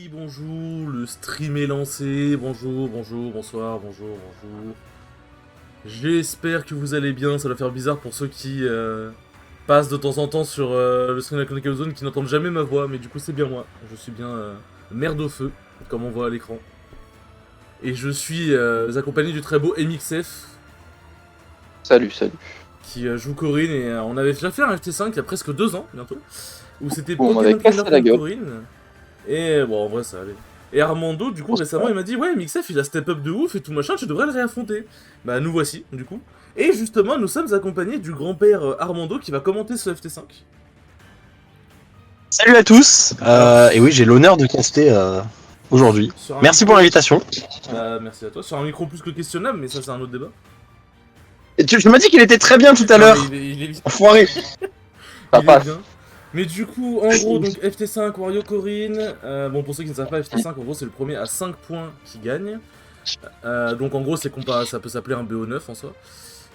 Oui, bonjour, le stream est lancé. Bonjour, bonjour, bonsoir, bonjour, bonjour. J'espère que vous allez bien. Ça doit faire bizarre pour ceux qui passent de temps en temps sur le stream de la Chronicle Zone qui n'entendent jamais ma voix, mais du coup c'est bien moi. Je suis bien merde au feu, comme on voit à l'écran. Et je suis accompagné du très beau MXF. Salut, salut. Qui joue Corinne et on avait déjà fait un FT5 il y a presque 2 ans bientôt. Où c'était Bon, on Pokémon m'avait cassé Trainer la contre gueule. Corinne. Et bon, en vrai, ça allait. Et Armando, du coup, récemment, il m'a dit ouais, MXF, il a step up de ouf et tout machin, tu devrais le réaffronter. Bah, nous voici, du coup. Et justement, nous sommes accompagnés du grand-père Armando qui va commenter ce FT5. Salut à tous. Et oui, j'ai l'honneur de caster aujourd'hui. Merci pour l'invitation. Bah, merci à toi. Sur un micro plus que questionnable, mais ça, c'est un autre débat. Et tu m'as dit qu'il était très bien tout à l'heure. Il est Enfoiré. Ça passe. bien. Mais du coup, en gros, donc FT5, Wario Corinne. Bon, pour ceux qui ne savent pas, FT5, en gros, c'est le premier à 5 points qui gagne. Donc, en gros, ça peut s'appeler un BO9 en soi.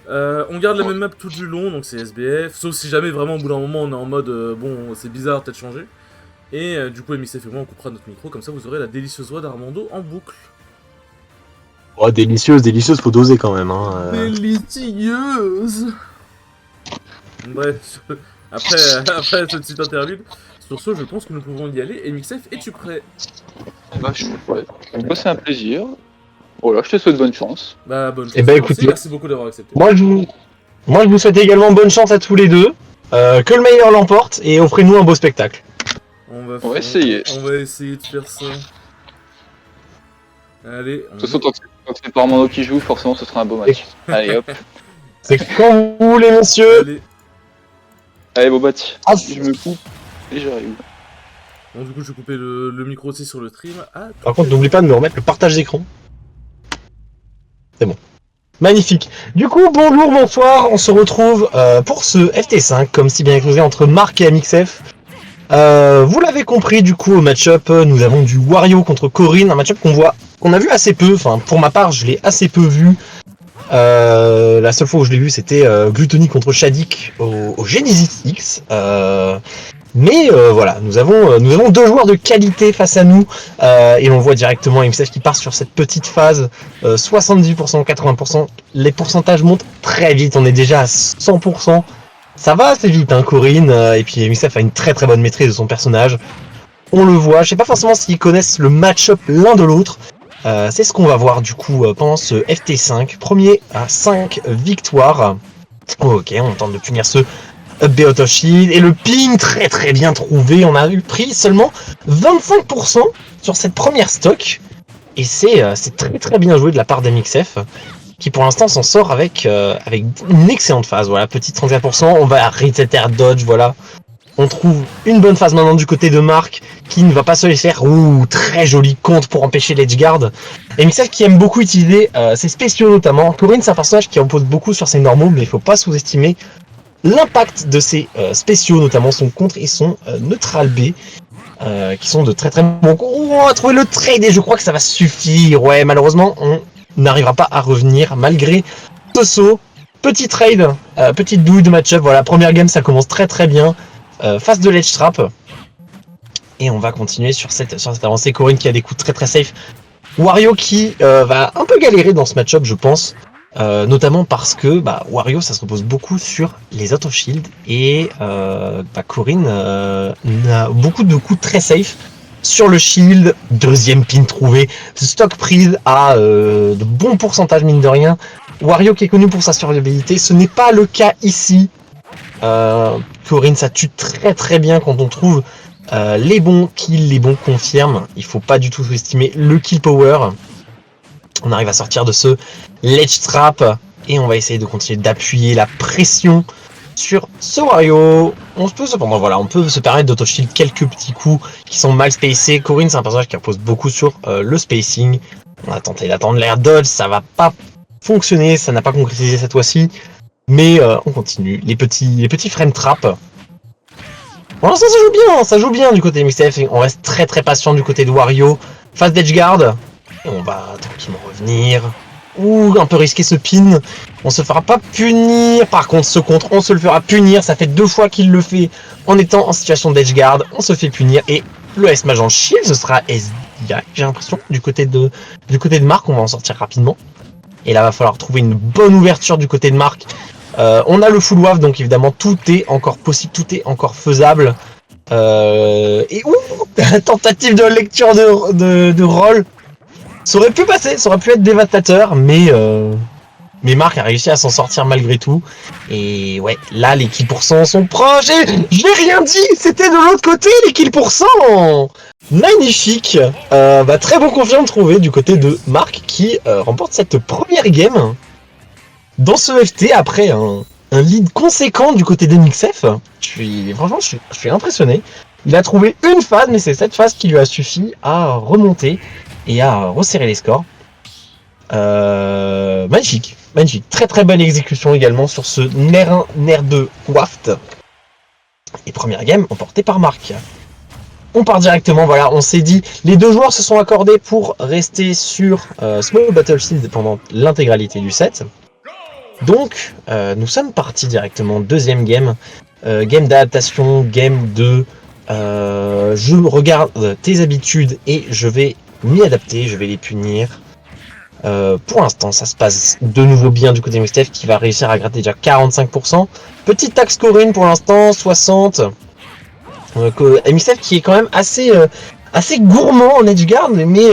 On garde la même map tout du long, donc c'est SBF. Sauf si jamais, vraiment, au bout d'un moment, on est en mode bon, c'est bizarre, peut-être changer. Et du coup, MXF et moi, on coupera notre micro, comme ça, vous aurez la délicieuse voix d'Armando en boucle. Oh, délicieuse, faut doser quand même. Hein. Délicieuse. Bref, après cette petite interlude, sur ce, je pense que nous pouvons y aller. MXF, es-tu prêt? Bah, je suis prêt. Moi, c'est un plaisir. Voilà, je te souhaite bonne chance. Bah, bonne chance. Eh ben, écoutez, merci beaucoup d'avoir accepté. Moi, je vous souhaite également bonne chance à tous les deux. Que le meilleur l'emporte et offrez-nous un beau spectacle. On va essayer. On va essayer de faire ça. Allez. De toute façon, tant que c'est pas Armando qui joue, forcément, ce sera un beau match. Allez, hop. C'est quand vous voulez, messieurs. Allez, beau match. Ah, Je me coupe et j'arrive. Bon, du coup, je vais couper le micro aussi sur le stream. Ah, Par contre, n'oublie pas de me remettre le partage d'écran. C'est bon. Magnifique. Du coup, bonjour, bonsoir. On se retrouve pour ce FT5, comme si bien exposé entre Marc et MXF. Vous l'avez compris, du coup, au match-up, nous avons du Wario contre Corinne, un match-up qu'on a vu assez peu. Enfin, pour ma part, je l'ai assez peu vu. La seule fois où je l'ai vu, c'était Gluttony contre Shadik au Genesis X. Mais voilà, nous avons 2 joueurs de qualité face à nous et on voit directement MXF qui part sur cette petite phase 70%, 80%. Les pourcentages montent très vite, on est déjà à 100%. Ça va assez vite, hein, Corinne, et puis MXF a une très très bonne maîtrise de son personnage. On le voit, je sais pas forcément s'ils connaissent le match-up l'un de l'autre. C'est ce qu'on va voir du coup pendant ce FT5. Premier à 5 victoires. Ok, on tente de punir ce Up Auto Shield. Et le ping très très bien trouvé. On a eu pris seulement 25% sur cette première stock. Et c'est très très bien joué de la part d'MXF. Qui pour l'instant s'en sort avec une excellente phase. Voilà, petit 34%. On va reset air dodge, voilà. On trouve une bonne phase maintenant du côté de Marc qui ne va pas se laisser faire. Ouh, très joli compte pour empêcher l'edge guard. Et MXF qui aime beaucoup utiliser ses spéciaux notamment. Corinne, c'est un personnage qui repose beaucoup sur ses normaux, mais il ne faut pas sous-estimer l'impact de ses spéciaux, notamment son contre et son neutral B, qui sont de très très bons. On va trouver le trade et je crois que ça va suffire. Ouais, malheureusement, on n'arrivera pas à revenir malgré ce saut. Petit trade, petite douille de match-up. Voilà, première game, ça commence très très bien. Face de l'edge trap. Et on va continuer sur cette avancée. Corinne qui a des coups très très safe. Wario qui va un peu galérer dans ce match-up, je pense. Notamment parce que Wario, ça se repose beaucoup sur les auto-shields. Et Corinne a beaucoup de coups très safe sur le shield. Deuxième pin trouvé. Stock prise à de bons pourcentages, mine de rien. Wario qui est connu pour sa survivabilité. Ce n'est pas le cas ici. Corinne, ça tue très très bien quand on trouve les bons kills, les bons confirmes. Il faut pas du tout sous-estimer le kill power. On arrive à sortir de ce ledge trap et on va essayer de continuer d'appuyer la pression sur ce Wario. On peut se permettre d'auto-shield quelques petits coups qui sont mal spacés. Corinne, c'est un personnage qui repose beaucoup sur le spacing. On a tenté d'attendre l'air dodge, ça va pas fonctionner, ça n'a pas concrétisé cette fois-ci. Mais on continue. Les petits frame trap. Pour l'instant, ça joue bien du côté de MXF. On reste très très patient du côté de Wario. Face d'edge guard. Et on va tranquillement revenir. Ouh, un peu risqué ce pin. On se fera pas punir. Par contre, ce contre, on se le fera punir. Ça fait 2 fois qu'il le fait en étant en situation d'edge guard. On se fait punir. Et le S-Mage en shield, ce sera direct, j'ai l'impression, du côté de Marc. On va en sortir rapidement. Et là, va falloir trouver une bonne ouverture du côté de Marc. On a le full wave, donc évidemment, tout est encore possible, tout est encore faisable. Et tentative de lecture de rôle. Ça aurait pu passer, ça aurait pu être dévastateur, mais Marc a réussi à s'en sortir malgré tout. Et ouais, là, les kills pourcents sont proches. Et j'ai rien dit, c'était de l'autre côté, les kills pourcents. Magnifique. Très bon confirme trouvé du côté de Marc qui remporte cette première game dans ce FT après un lead conséquent du côté d'MXF. Franchement, je suis impressionné. Il a trouvé une phase, mais c'est cette phase qui lui a suffi à remonter et à resserrer les scores. Magnifique. Très très bonne exécution également sur ce Ner 1, Ner 2 Waft. Et première game emportée par Marc. On part directement, voilà, on s'est dit, les deux joueurs se sont accordés pour rester sur Small Battlefield pendant l'intégralité du set. Donc, nous sommes partis directement, deuxième game. Game d'adaptation, game de... je regarde tes habitudes et je vais m'y adapter, je vais les punir. Pour l'instant, ça se passe de nouveau bien du côté de Mixtef qui va réussir à gratter déjà 45%. Petite taxe Corinne pour l'instant, 60. Mixtef qui est quand même assez gourmand en edgeguard, mais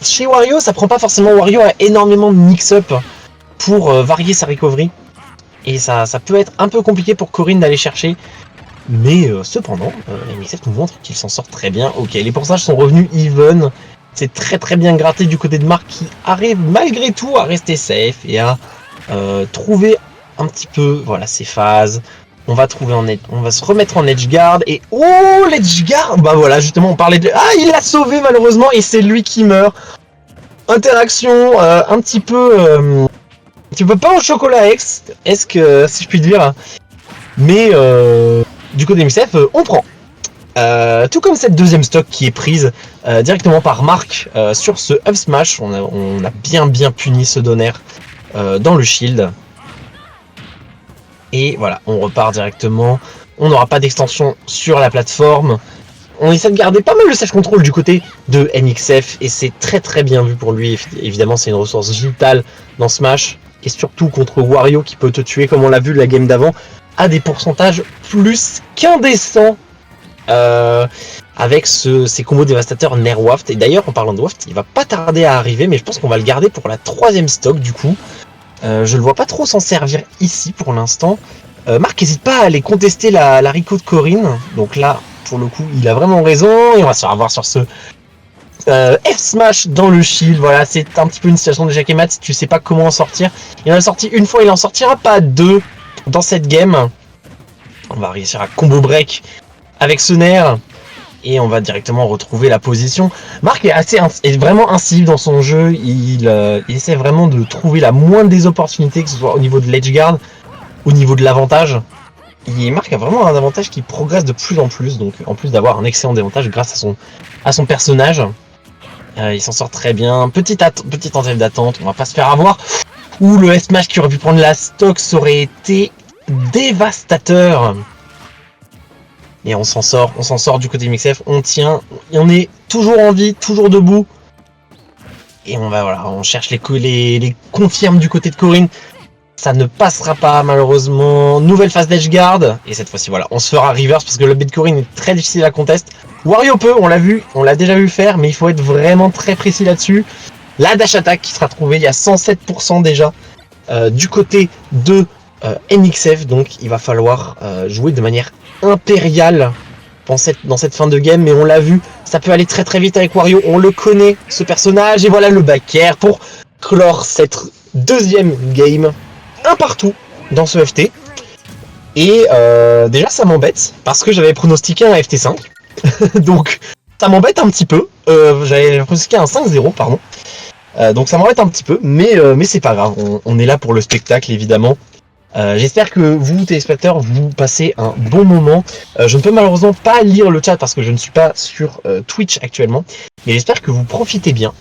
chez Wario, ça prend pas forcément. Wario a énormément de mix-up pour varier sa recovery. Et ça peut être un peu compliqué pour Corinne d'aller chercher. Mais cependant, Mixtef nous montre qu'il s'en sort très bien. Ok, les pourcentages sont revenus even. C'est très très bien gratté du côté de Marc qui arrive malgré tout à rester safe et à trouver un petit peu ses phases. On va se remettre en edgeguard et l'edgeguard. Bah voilà, justement on parlait de... il l'a sauvé malheureusement et c'est lui qui meurt. Interaction un petit peu pas au chocolat est-ce que si je puis dire. Mais du côté MXF, on prend. Tout comme cette deuxième stock qui est prise directement par Marc sur ce up smash, on a bien puni ce donner dans le shield. Et voilà, on repart directement. On n'aura pas d'extension sur la plateforme. On essaie de garder pas mal le save control du côté de MXF et c'est très très bien vu pour lui. Évidemment, c'est une ressource vitale dans Smash et surtout contre Wario qui peut te tuer comme on l'a vu la game d'avant à des pourcentages plus qu'indécents. Avec ces combos dévastateurs Ner Waft. Et d'ailleurs, en parlant de Waft, il va pas tarder à arriver, mais je pense qu'on va le garder pour la troisième stock du coup. Je le vois pas trop s'en servir ici pour l'instant. Marc n'hésite pas à aller contester la Rico de Corinne. Donc là, pour le coup, il a vraiment raison. Et on va se faire avoir sur ce F-Smash dans le shield. Voilà, c'est un petit peu une situation de Jacques et Matt si tu sais pas comment en sortir. Il en a sorti une fois, il en sortira pas deux dans cette game. On va réussir à combo break avec ce nerf et on va directement retrouver la position. Marc est vraiment incisif dans son jeu, il essaie vraiment de trouver la moindre des opportunités, que ce soit au niveau de l'edgeguard, au niveau de l'avantage. Marc a vraiment un avantage qui progresse de plus en plus, donc en plus d'avoir un excellent avantage grâce à son personnage, il s'en sort très bien. Petite tentative d'attente, on va pas se faire avoir. Le S-Smash qui aurait pu prendre la stock, ça aurait été dévastateur. Et on s'en sort du côté MXF, on tient, et on est toujours en vie, toujours debout. Et on cherche les confirmes du côté de Corinne. Ça ne passera pas malheureusement. Nouvelle phase d'edgeguard. Et cette fois-ci, on se fera reverse parce que le B de Corinne est très difficile à contest. Wario peut, on l'a déjà vu faire, mais il faut être vraiment très précis là-dessus. La dash attack qui sera trouvée, il y a 107% déjà du côté de MXF. Donc il va falloir jouer de manière impériale dans cette fin de game, mais on l'a vu, ça peut aller très très vite avec Wario, on le connaît ce personnage, et voilà le back air pour clore cette deuxième game, un partout dans ce FT. Et déjà ça m'embête, parce que j'avais pronostiqué un FT5, donc ça m'embête un petit peu, j'avais pronostiqué un 5-0, pardon, donc ça m'embête un petit peu, mais c'est pas grave, on est là pour le spectacle évidemment. J'espère que vous, téléspectateurs, vous passez un bon moment. Je ne peux malheureusement pas lire le chat parce que je ne suis pas sur Twitch actuellement. Mais j'espère que vous profitez bien.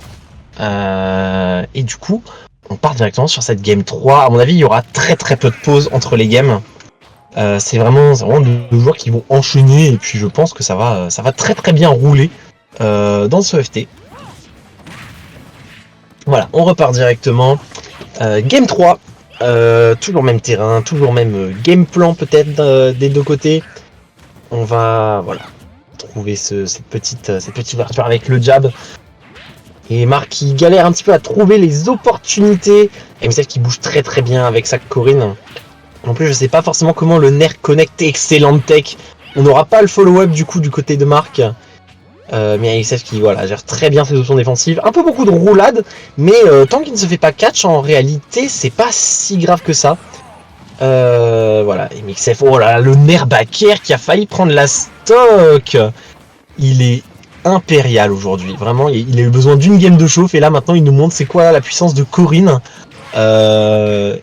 Et du coup, on part directement sur cette game 3. À mon avis, il y aura très très peu de pauses entre les games. C'est vraiment deux joueurs qui vont enchaîner. Et puis je pense que ça va très très bien rouler dans ce FT. Voilà, on repart directement. Game 3, toujours même terrain, toujours même game plan peut-être des deux côtés. On va voilà trouver cette petite ouverture avec le jab. Et Marc qui galère un petit peu à trouver les opportunités. MSF qui bouge très très bien avec sa Corinne. En plus je sais pas forcément comment le Nair connecte, excellente tech. On n'aura pas le follow-up du coup du côté de Marc. Mais MSF qui voilà, gère très bien ses options défensives. Un peu beaucoup de roulade, mais tant qu'il ne se fait pas catch, en réalité c'est pas si grave que ça. Voilà, MXF, oh là là, le Nair backer qui a failli prendre la stock. Il est impérial aujourd'hui, vraiment, il a eu besoin d'une game de chauffe et là maintenant il nous montre c'est quoi la puissance de Corinne. Voilà,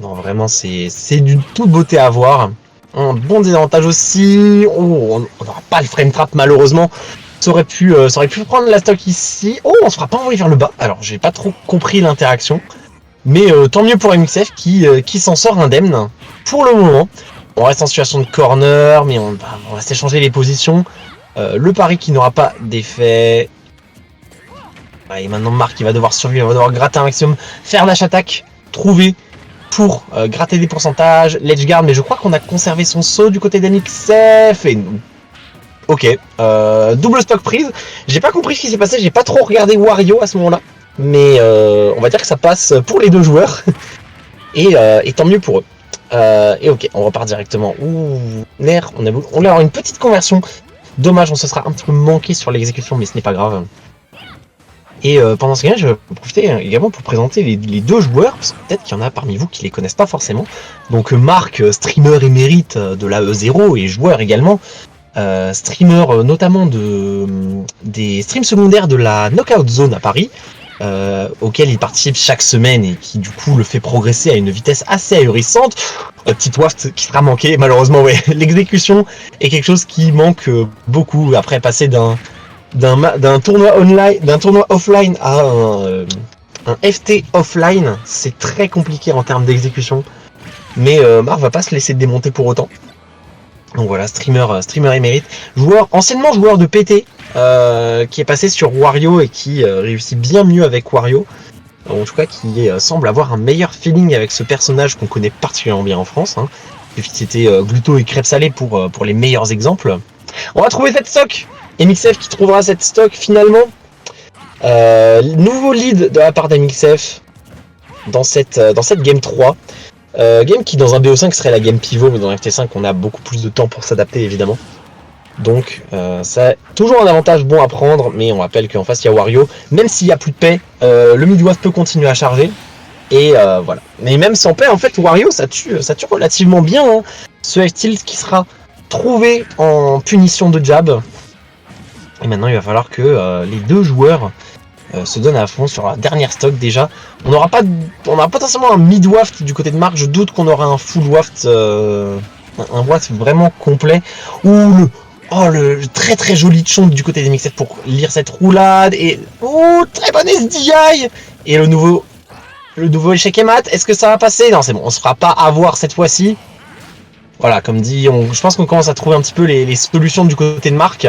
non vraiment c'est d'une toute beauté à voir. Un bon désavantage aussi. Oh, on n'aura pas le frame trap malheureusement. Ça aurait pu prendre la stock ici. Oh, on se fera pas envoyer vers le bas. Alors j'ai pas trop compris l'interaction. Mais tant mieux pour MXF qui s'en sort indemne pour le moment. On reste en situation de corner, mais on va s'échanger les positions. Le pari qui n'aura pas d'effet. Et maintenant Marc il va devoir survivre, il va devoir gratter un maximum, faire dash attack, trouver pour gratter des pourcentages, l'edge guard, mais je crois qu'on a conservé son saut du côté d'MXF et nous. Ok, double stock prise. J'ai pas compris ce qui s'est passé, j'ai pas trop regardé Wario à ce moment-là. Mais on va dire que ça passe pour les deux joueurs. et tant mieux pour eux. Et ok, on repart directement. Ouh, Nair, on a avoir une petite conversion. Dommage, on se sera un petit peu manqué sur l'exécution, mais ce n'est pas grave. Et pendant ce gain, je vais profiter également pour présenter les deux joueurs, parce que peut-être qu'il y en a parmi vous qui les connaissent pas forcément. Donc Marc, streamer émérite de la E0 et joueur également. Streamer notamment des streams secondaires de la Knockout Zone à Paris. Auquel il participe chaque semaine et qui du coup le fait progresser à une vitesse assez ahurissante. Petite waft qui sera manquée malheureusement, ouais. L'exécution est quelque chose qui manque beaucoup après passer d'un tournoi online, d'un tournoi offline à un FT offline, c'est très compliqué en termes d'exécution. Mais Marc va pas se laisser démonter pour autant. Donc voilà, streamer émérite, anciennement joueur de PT, qui est passé sur Wario et qui réussit bien mieux avec Wario. En tout cas, qui semble avoir un meilleur feeling avec ce personnage qu'on connaît particulièrement bien en France. Hein. C'était Gluto et Crêpes Salées pour les meilleurs exemples. On va trouver cette stock. MXF qui trouvera cette stock finalement. Nouveau lead de la part d'MXF dans cette game 3. Game qui dans un BO5 serait la game pivot, mais dans un FT5 on a beaucoup plus de temps pour s'adapter évidemment. Donc c'est toujours un avantage bon à prendre, mais on rappelle qu'en face il y a Wario. Même s'il n'y a plus de paix, le mid-wave peut continuer à charger. Et voilà. Mais même sans paix, en fait Wario ça tue relativement bien. Hein. Ce F-tilt qui sera trouvé en punition de jab. Et maintenant il va falloir que les deux joueurs se donne à fond sur la dernière stock déjà. On aura potentiellement un mid-waft du côté de Marc, je doute qu'on aura un full waft, un waft vraiment complet. Ou le très très joli chonk du côté des MXF pour lire cette roulade. Et très bon SDI. Et le nouveau échec et mat, est-ce que ça va passer? Non, c'est bon, on se fera pas avoir cette fois-ci. Voilà, comme dit, je pense qu'on commence à trouver un petit peu les solutions du côté de Marc,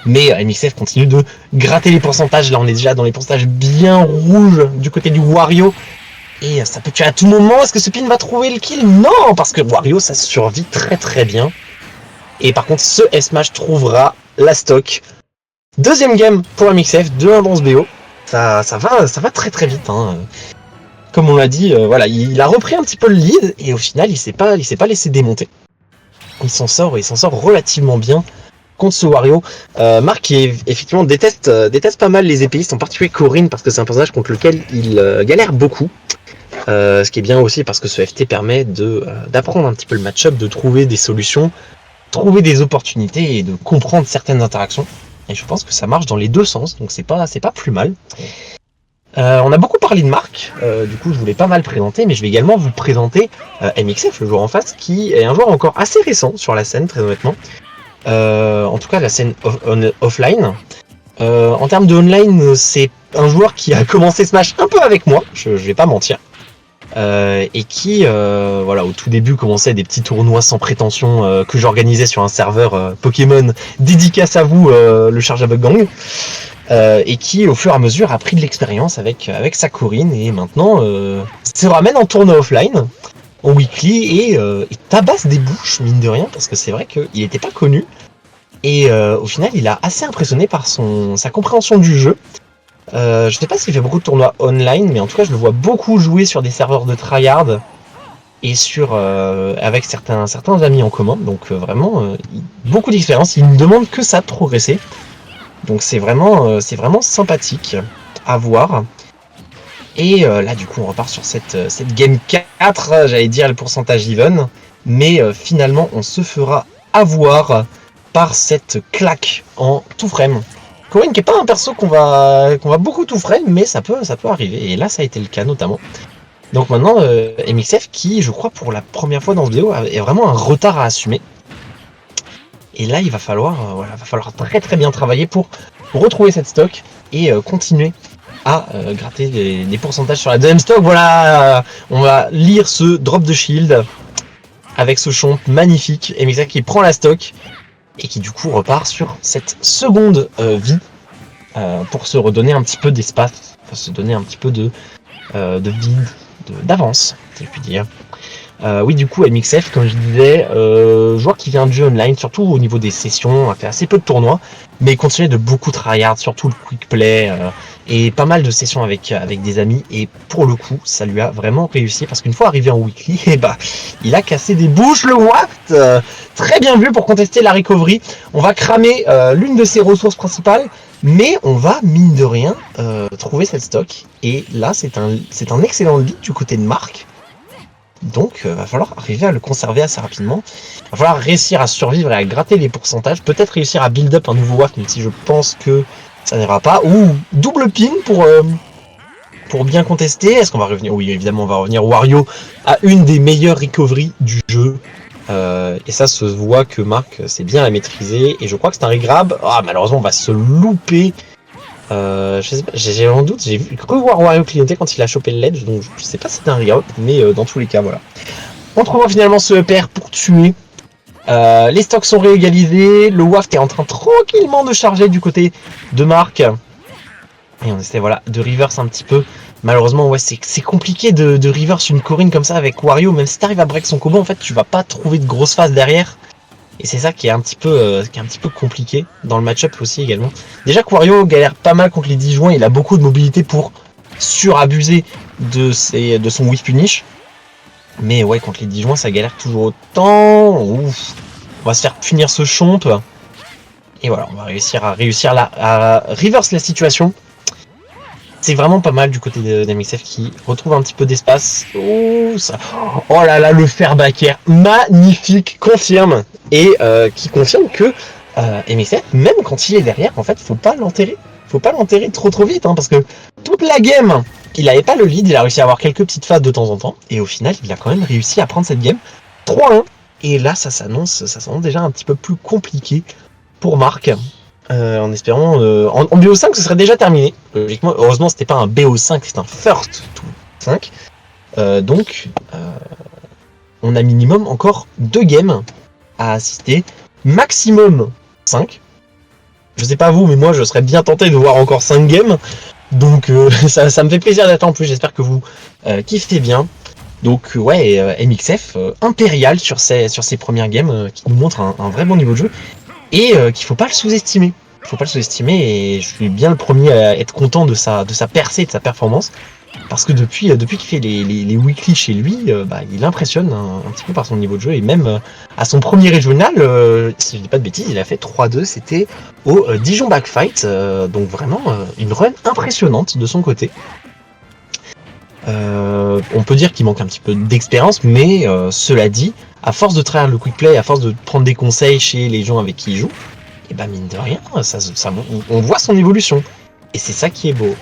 mais MXF continue de gratter les pourcentages. Là, on est déjà dans les pourcentages bien rouges du côté du Wario, et ça peut tuer à tout moment. Est-ce que ce pin va trouver le kill? Non, parce que Wario, ça survit très très bien. Et par contre, ce S-Smash trouvera la stock. Deuxième game pour MXF, 2-1 dans ce BO. Ça va très très vite, hein. Comme on l'a dit, voilà, il a repris un petit peu le lead, et au final, il s'est pas laissé démonter. Il s'en sort relativement bien contre ce Wario. Marc qui effectivement déteste pas mal les épéistes, en particulier Corinne, parce que c'est un personnage contre lequel il galère beaucoup. Ce qui est bien aussi parce que ce FT permet d'apprendre un petit peu le match-up, de trouver des solutions, trouver des opportunités et de comprendre certaines interactions. Et je pense que ça marche dans les deux sens, donc c'est pas plus mal. On a beaucoup parlé de Marc, du coup je voulais pas mal présenter, mais je vais également vous présenter MXF, le joueur en face, qui est un joueur encore assez récent sur la scène, très honnêtement. En tout cas la scène offline. En termes de online, c'est un joueur qui a commencé Smash un peu avec moi, je vais pas mentir. et qui, voilà, au tout début commençait des petits tournois sans prétention que j'organisais sur un serveur Pokémon dédicace à vous, le Charge à Bug Gang, et qui, au fur et à mesure, a pris de l'expérience avec Sakurine et maintenant se ramène en tournoi offline, en weekly, et tabasse des bouches, mine de rien, parce que c'est vrai qu'il n'était pas connu. Et au final, il a assez impressionné par sa compréhension du jeu. Je sais pas s'il fait beaucoup de tournois online, mais en tout cas, je le vois beaucoup jouer sur des serveurs de tryhard et avec certains amis en commun. Donc vraiment, beaucoup d'expérience. Il ne demande que ça de progresser. Donc c'est vraiment sympathique à voir. Et là, du coup, on repart sur cette game 4, j'allais dire le pourcentage even. Mais finalement, on se fera avoir par cette claque en tout frame. Corinne qui est pas un perso qu'on va beaucoup tout frame, mais ça peut arriver. Et là, ça a été le cas notamment. Donc maintenant, MXF qui, je crois, pour la première fois dans ce vidéo, a vraiment un retard à assumer. Et là, il va falloir, très très bien travailler pour retrouver cette stock et continuer à gratter des pourcentages sur la deuxième stock. Voilà, on va lire ce drop de shield avec ce champ magnifique. MXF qui prend la stock et qui du coup repart sur cette seconde vie pour se redonner un petit peu d'espace, se donner un petit peu de vide, d'avance, si je puis dire. Oui, du coup, MXF, comme je disais, joueur qui vient de jeu online, surtout au niveau des sessions, a fait assez peu de tournois, mais il continue de beaucoup tryhard, surtout le quick play, et pas mal de sessions avec des amis, et pour le coup, ça lui a vraiment réussi, parce qu'une fois arrivé en weekly, il a cassé des bouches, le Waft, très bien vu pour contester la recovery. On va cramer l'une de ses ressources principales, mais on va, mine de rien, trouver cette stock, et là, c'est un excellent lead du côté de Marc. Donc, va falloir arriver à le conserver assez rapidement. Va falloir réussir à survivre et à gratter les pourcentages. Peut-être réussir à build up un nouveau Waft, même si je pense que ça n'ira pas. Ou double pin pour bien contester. Est-ce qu'on va revenir? Oui, évidemment, on va revenir. Wario a une des meilleures recoveries du jeu. Et ça se voit que Marc sait bien la maîtriser. Et je crois que c'est un regrab. Ah, malheureusement, on va se louper. Je sais pas, j'ai un doute, j'ai cru voir Wario clignoter quand il a chopé le ledge, donc je sais pas si c'était un regrab, mais dans tous les cas, voilà. On trouve finalement ce EPR pour tuer. Les stocks sont réégalisés, le Waft est en train tranquillement de charger du côté de Marc. Et on essaie voilà, de reverse un petit peu. Malheureusement, ouais, c'est compliqué de reverse une Corinne comme ça avec Wario, même si t'arrives à break son combo, en fait, tu vas pas trouver de grosse phase derrière. Et c'est ça qui est un petit peu compliqué dans le match-up aussi également. Déjà que Wario galère pas mal contre les disjoints, il a beaucoup de mobilité pour surabuser de son whiff punish. Mais ouais, contre les disjoints, ça galère toujours autant. Ouf. On va se faire punir ce chomp. Et voilà, on va réussir à reverse la situation. C'est vraiment pas mal du côté d'MXF qui retrouve un petit peu d'espace. Oh là là, le fairbacker, magnifique, confirme. Et qui confirme que MXF, même quand il est derrière, en fait, faut pas l'enterrer. Faut pas l'enterrer trop vite, hein, parce que toute la game, il n'avait pas le lead, il a réussi à avoir quelques petites phases de temps en temps. Et au final, il a quand même réussi à prendre cette game 3-1. Et là, ça s'annonce déjà un petit peu plus compliqué pour Marc. En espérant en BO5 ce serait déjà terminé logiquement. Heureusement c'était pas un BO5, c'est un first to 5, donc on a minimum encore 2 games à assister, maximum 5. Je sais pas vous, mais moi je serais bien tenté de voir encore 5 games, donc ça me fait plaisir d'attendre. En plus j'espère que vous kiffez bien. Donc ouais, MXF impérial sur ses premières games, qui nous montre un vrai bon niveau de jeu. Et qu'il faut pas le sous-estimer. Faut pas le sous-estimer, et je suis bien le premier à être content de sa percée, de sa performance. Parce que depuis qu'il fait les weekly chez lui, il impressionne un petit peu par son niveau de jeu. Et même à son premier régional, si je dis pas de bêtises, il a fait 3-2, c'était au Dijon Backfight. Donc vraiment une run impressionnante de son côté. On peut dire qu'il manque un petit peu d'expérience, mais cela dit, à force de travailler le quick play, à force de prendre des conseils chez les gens avec qui il joue, et mine de rien, on voit son évolution. Et c'est ça qui est beau.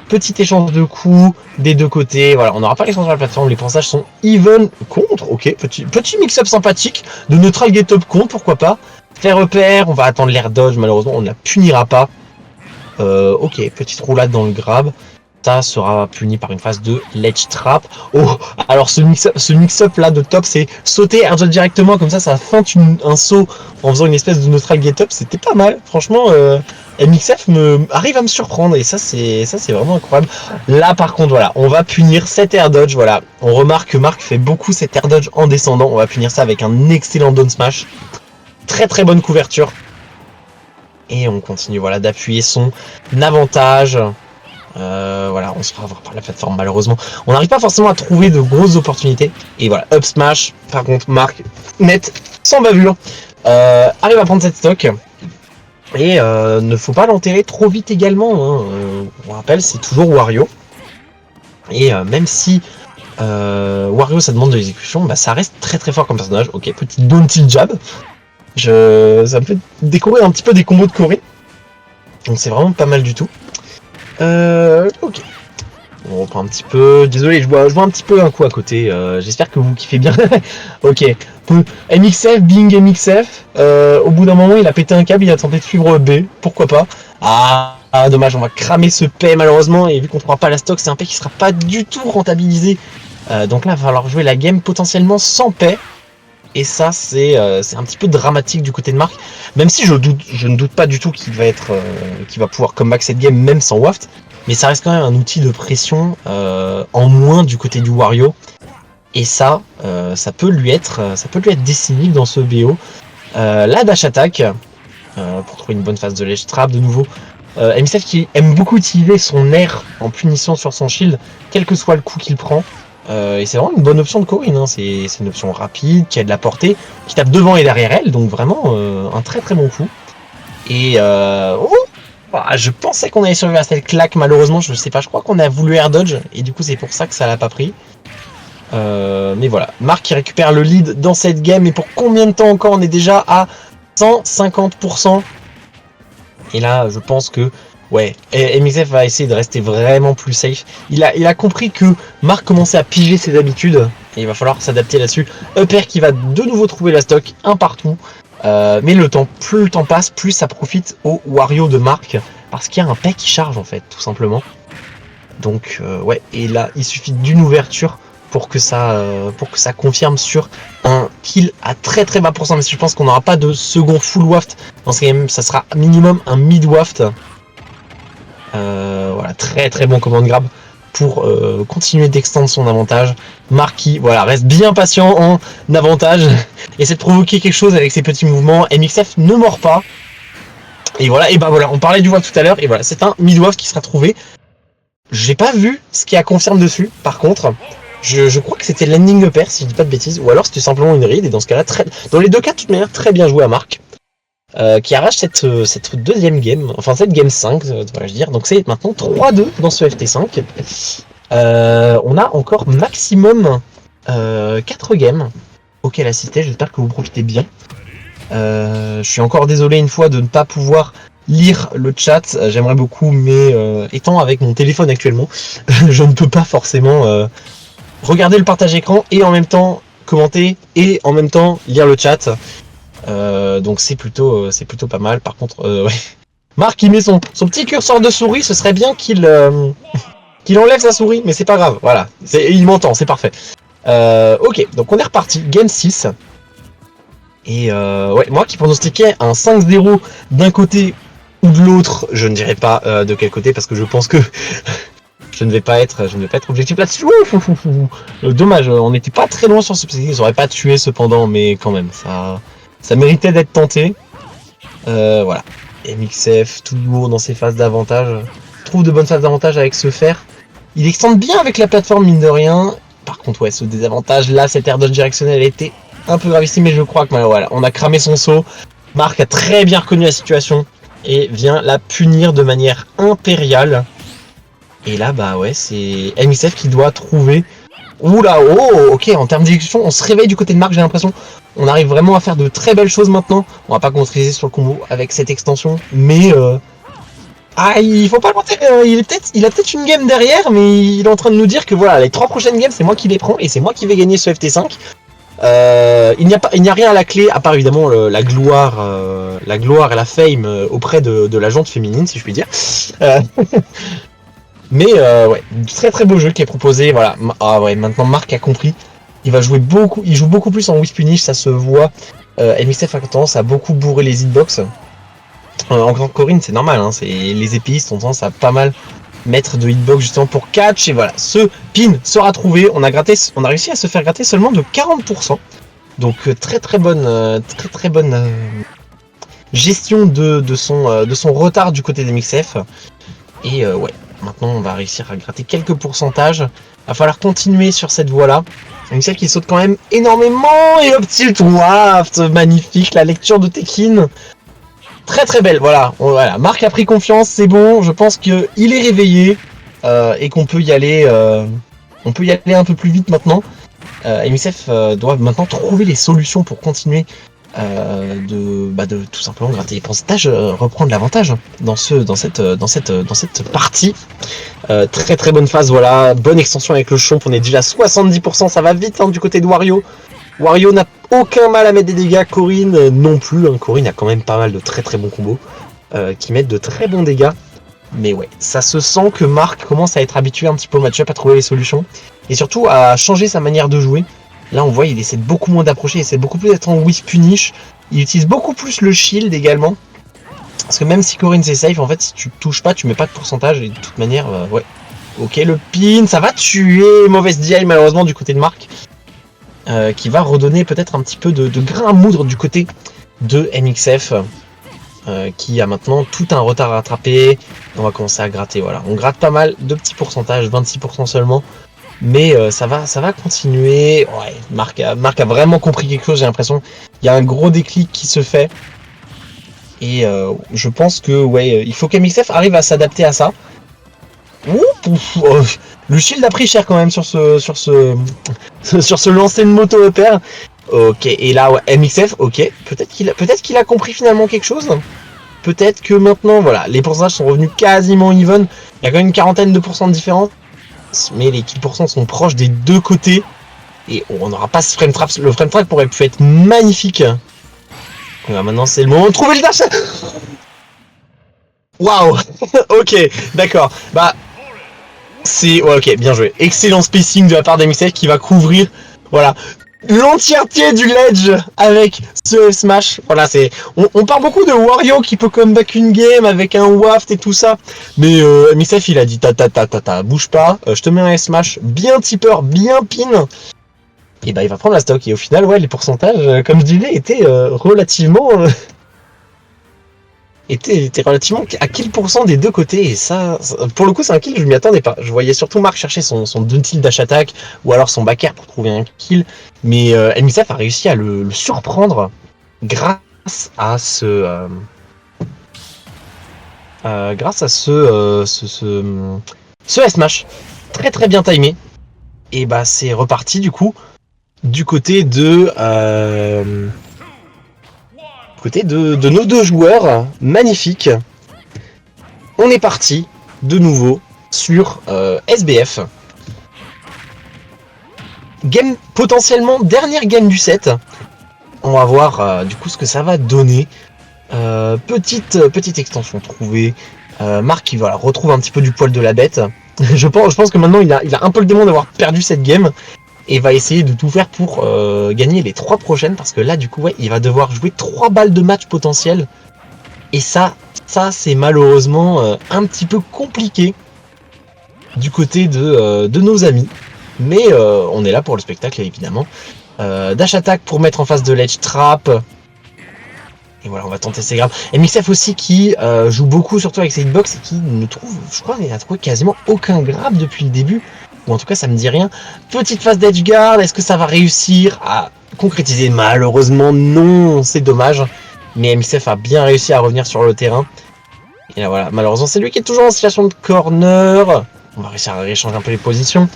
Petit échange de coups des deux côtés. Voilà, on n'aura pas l'échange sur la plateforme, les pourcentages sont even contre. Ok, petit mix-up sympathique de neutral get up contre, pourquoi pas. Faire repère, on va attendre l'air dodge, malheureusement on ne la punira pas. Ok, petite roulade dans le grab. ça sera puni par une phase de ledge trap. Oh, alors ce mix-up là de top, c'est sauter air dodge directement, comme ça feinte un saut en faisant une espèce de neutral get up, c'était pas mal. Franchement, MXF arrive à me surprendre et ça c'est vraiment incroyable. Là par contre, voilà, on va punir cet air dodge, voilà. On remarque que Marc fait beaucoup cet air dodge en descendant, on va punir ça avec un excellent down smash. Très très bonne couverture. Et on continue, voilà, d'appuyer son avantage. Voilà, on se fera avoir par la plateforme malheureusement. On n'arrive pas forcément à trouver de grosses opportunités. Et voilà, up smash. Par contre, Marc, net, sans bavure, arrive à prendre cette stock. Et ne faut pas l'enterrer trop vite également. Hein. On rappelle, c'est toujours Wario. Et même si Wario ça demande de l'exécution, bah, ça reste très très fort comme personnage. Ok, petit down tilt jab. Ça me fait découvrir un petit peu des combos de Corrin. Donc c'est vraiment pas mal du tout. Ok. On reprend un petit peu. Désolé, je vois un petit peu un coup à côté. J'espère que vous kiffez bien. Ok. MXF, Bing MXF. Au bout d'un moment, il a pété un câble, il a tenté de suivre B. Pourquoi pas. Ah, dommage, on va cramer ce paix malheureusement. Et vu qu'on ne trouvera pas la stock, c'est un paix qui sera pas du tout rentabilisé. Donc là, il va falloir jouer la game potentiellement sans paix. Et ça, c'est un petit peu dramatique du côté de Marc. Même si je ne doute pas du tout qu'il va pouvoir comeback cette game même sans Waft. Mais ça reste quand même un outil de pression en moins du côté du Wario. Et ça, ça peut lui être décisif dans ce BO. La dash attack, pour trouver une bonne phase de ledge trap de nouveau. MXF qui aime beaucoup utiliser son air en punition sur son shield, quel que soit le coup qu'il prend. Et c'est vraiment une bonne option de Corrin, hein. C'est une option rapide, qui a de la portée, qui tape devant et derrière elle, donc vraiment un très très bon coup. Et je pensais qu'on allait survivre à cette claque, malheureusement, je sais pas, je crois qu'on a voulu air dodge, et du coup c'est pour ça que ça l'a pas pris. Mais voilà, Marc qui récupère le lead dans cette game, et pour combien de temps encore? On est déjà à 150%. Et là, je pense que ouais, MXF va essayer de rester vraiment plus safe. Il a compris que Marc commençait à piger ses habitudes et il va falloir s'adapter là-dessus. Upper qui va de nouveau trouver la stock, un partout. Mais plus le temps passe, plus ça profite au Wario de Marc parce qu'il y a un pack qui charge en fait, tout simplement. Donc ouais, et là il suffit d'une ouverture pour que ça confirme sur un kill à très très bas pourcent. Mais je pense qu'on n'aura pas de second full waft dans ce game, ça sera minimum un mid waft. Voilà, très très bon command grab pour continuer d'extendre son avantage. Marc qui voilà, reste bien patient en avantage, essaie de provoquer quelque chose avec ses petits mouvements. MXF ne mord pas. Et voilà, et bah voilà, on parlait du waft tout à l'heure, et voilà, c'est un mid waft qui sera trouvé. J'ai pas vu ce qui a confirme dessus, par contre. Je crois que c'était landing upper, si je dis pas de bêtises, ou alors c'était simplement une read, et dans ce cas-là, dans les deux cas, de toute manière, très bien joué à Marc. Qui arrache cette deuxième game, enfin cette game 5, devrais-je dire. Donc c'est maintenant 3-2 dans ce FT5. On a encore maximum 4 games auxquelles assister, j'espère que vous profitez bien. Je suis encore désolé une fois de ne pas pouvoir lire le chat, j'aimerais beaucoup, mais étant avec mon téléphone actuellement, je ne peux pas forcément regarder le partage écran et en même temps commenter et en même temps lire le chat. Donc c'est plutôt pas mal. Par contre, ouais. Marc il met son petit curseur de souris, ce serait bien qu'il enlève sa souris, mais c'est pas grave, voilà. Il m'entend, c'est parfait. Ok, donc on est reparti, game 6. Et ouais, moi qui pronostiquais un 5-0 d'un côté ou de l'autre, je ne dirais pas de quel côté parce que je pense que je ne vais pas être objectif là-dessus. Dommage, on n'était pas très loin sur ce psychique, ils auraient pas tué cependant, mais quand même, ça méritait d'être tenté. Voilà. MXF, toujours dans ses phases d'avantage. Trouve de bonnes phases d'avantage avec ce fer. Il extende bien avec la plateforme, mine de rien. Par contre, ouais, ce désavantage là, cette air dodge directionnelle était un peu gravissime, mais je crois que voilà, on a cramé son saut. Marc a très bien reconnu la situation et vient la punir de manière impériale. Et là, bah ouais, c'est MXF qui doit trouver. Oula, oh, ok, en termes d'exécution, on se réveille du côté de Marc, j'ai l'impression. On arrive vraiment à faire de très belles choses maintenant. On va pas contriser sur le combo avec cette extension, mais il faut pas le mentir, il a peut-être une game derrière, mais il est en train de nous dire que voilà, les 3 prochaines games, c'est moi qui les prends et c'est moi qui vais gagner ce FT5. Il n'y a rien à la clé, à part évidemment la gloire et la fame auprès de la jante féminine, si je puis dire. Mais ouais, très très beau jeu qui est proposé. Voilà. Ah ouais, maintenant Marc a compris. Il joue beaucoup plus en whiff punish, ça se voit. MXF a tendance à beaucoup bourrer les hitbox. En tant que Corinne, c'est normal, hein, les épéistes ont tendance à pas mal mettre de hitbox justement pour catch. Et voilà, ce pin sera trouvé. On a réussi à se faire gratter seulement de 40%. Donc très bonne gestion de son retard du côté des MXF. Et ouais, maintenant on va réussir à gratter quelques pourcentages. Va falloir continuer sur cette voie-là. MXF qui saute quand même énormément. Et le tilt waft, magnifique, la lecture de Tekin. Très belle, voilà. Marc a pris confiance, c'est bon. Je pense qu'il est réveillé et qu'on peut y aller. On peut y aller un peu plus vite maintenant. MXF doit maintenant trouver les solutions pour continuer de tout simplement gratter les pourcentages, reprendre l'avantage dans cette partie. Très bonne phase, voilà. Bonne extension avec le Chomp, on est déjà à 70%, ça va vite hein, du côté de Wario. Wario n'a aucun mal à mettre des dégâts, Corinne non plus. Hein. Corinne a quand même pas mal de très bons combos qui mettent de très bons dégâts. Mais ouais, ça se sent que Marc commence à être habitué un petit peu au match-up, à trouver les solutions. Et surtout à changer sa manière de jouer. Là on voit il essaie beaucoup moins d'approcher, il essaie beaucoup plus d'être en whiff punish. Il utilise beaucoup plus le shield également. Parce que même si Corinne c'est safe, en fait si tu touches pas, tu mets pas de pourcentage. Et de toute manière, ouais. Ok, le pin, ça va tuer. Mauvaise DI malheureusement du côté de Marc. Qui va redonner peut-être un petit peu de grain à moudre du côté de MXF. Qui a maintenant tout un retard à rattraper. On va commencer à gratter, voilà. On gratte pas mal, de petits pourcentages, 26% seulement. Mais ça va continuer. Ouais, Marc a vraiment compris quelque chose, j'ai l'impression. Il y a un gros déclic qui se fait. Et je pense que ouais, il faut qu'MXF arrive à s'adapter à ça. Le shield a pris cher quand même sur ce lancer de moto repère. Ok, et là ouais, MXF, ok, peut-être qu'il a compris finalement quelque chose. Peut-être que maintenant, voilà, les pourcentages sont revenus quasiment even. Il y a quand même une quarantaine de pourcents de différence. Mais les kills pourcents sont proches des deux côtés. Et on n'aura pas ce frame trap. Le frame trap pourrait pu être magnifique. Voilà, maintenant c'est le moment de trouver le dash. Waouh. Ok, d'accord. Bah, c'est... Ouais, ok, bien joué. Excellent spacing de la part d'MXF qui va couvrir... Voilà. L'entièreté du ledge avec ce smash. Voilà, c'est. On parle beaucoup de Wario qui peut comeback une game avec un waft et tout ça. Mais MXF il a dit bouge pas, je te mets un smash bien tipper, bien pin. Et bah il va prendre la stock. Et au final, ouais, les pourcentages, comme je disais, étaient relativement. Était relativement à kill % des deux côtés. Et ça, pour le coup, c'est un kill que je m'y attendais pas. Je voyais surtout Marc chercher son down tilt dash attack ou alors son back air pour trouver un kill. Mais MXF a réussi à le surprendre grâce à ce S-Smash. Très bien timé. Et bah c'est reparti du coup du côté de nos deux joueurs magnifiques. On est parti de nouveau sur SBF. Game potentiellement dernière game du set. On va voir du coup ce que ça va donner. Petite extension trouvée. Marc qui voilà, retrouve un petit peu du poil de la bête. je pense que maintenant il a un peu le démon d'avoir perdu cette game. Et va essayer de tout faire pour gagner les 3 prochaines. Parce que là du coup ouais, il va devoir jouer 3 balles de match potentiel. Et ça c'est malheureusement un petit peu compliqué du côté de nos amis. Mais on est là pour le spectacle évidemment. Dash attack pour mettre en face de l'edge trap. Et voilà, on va tenter ces grabs. MXF aussi qui joue beaucoup surtout avec ses hitbox et qui ne trouve, je crois, il n'a trouvé quasiment aucun grab depuis le début. Ou en tout cas ça me dit rien. Petite phase d'edge guard, est-ce que ça va réussir à concrétiser? Malheureusement non, c'est dommage. Mais MXF a bien réussi à revenir sur le terrain. Et là voilà, malheureusement c'est lui qui est toujours en situation de corner. On va réussir à réchanger un peu les positions.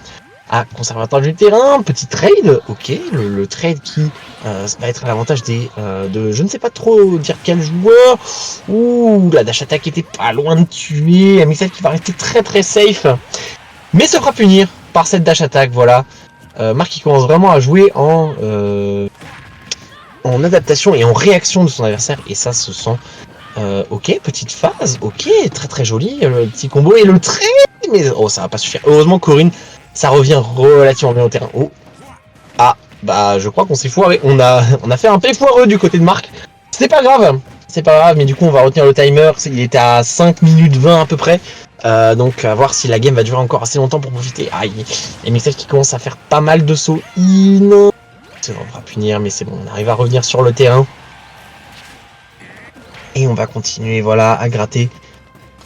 Ah, conservateur du terrain, petit trade, ok, le trade qui va être à l'avantage de je ne sais pas trop dire quel joueur. Ouh, la dash attack était pas loin de tuer, MXF qui va rester très safe, mais se fera punir par cette dash attack, voilà. Marc qui commence vraiment à jouer en adaptation et en réaction de son adversaire, et ça se sent ok, petite phase, ok, très joli, le petit combo et le trade mais oh, ça va pas suffire. Heureusement, Corinne, ça revient relativement bien au terrain. Oh. Ah, bah, je crois qu'on s'est foiré. On a fait un P foireux du côté de Marc. C'est pas grave, mais du coup, on va retenir le timer. Il était à 5 minutes 20 à peu près. Donc, à voir si la game va durer encore assez longtemps pour profiter. Aïe, et MXF qui commence à faire pas mal de sauts in. C'est bon, on va punir, mais c'est bon, on arrive à revenir sur le terrain. Et on va continuer, voilà, à gratter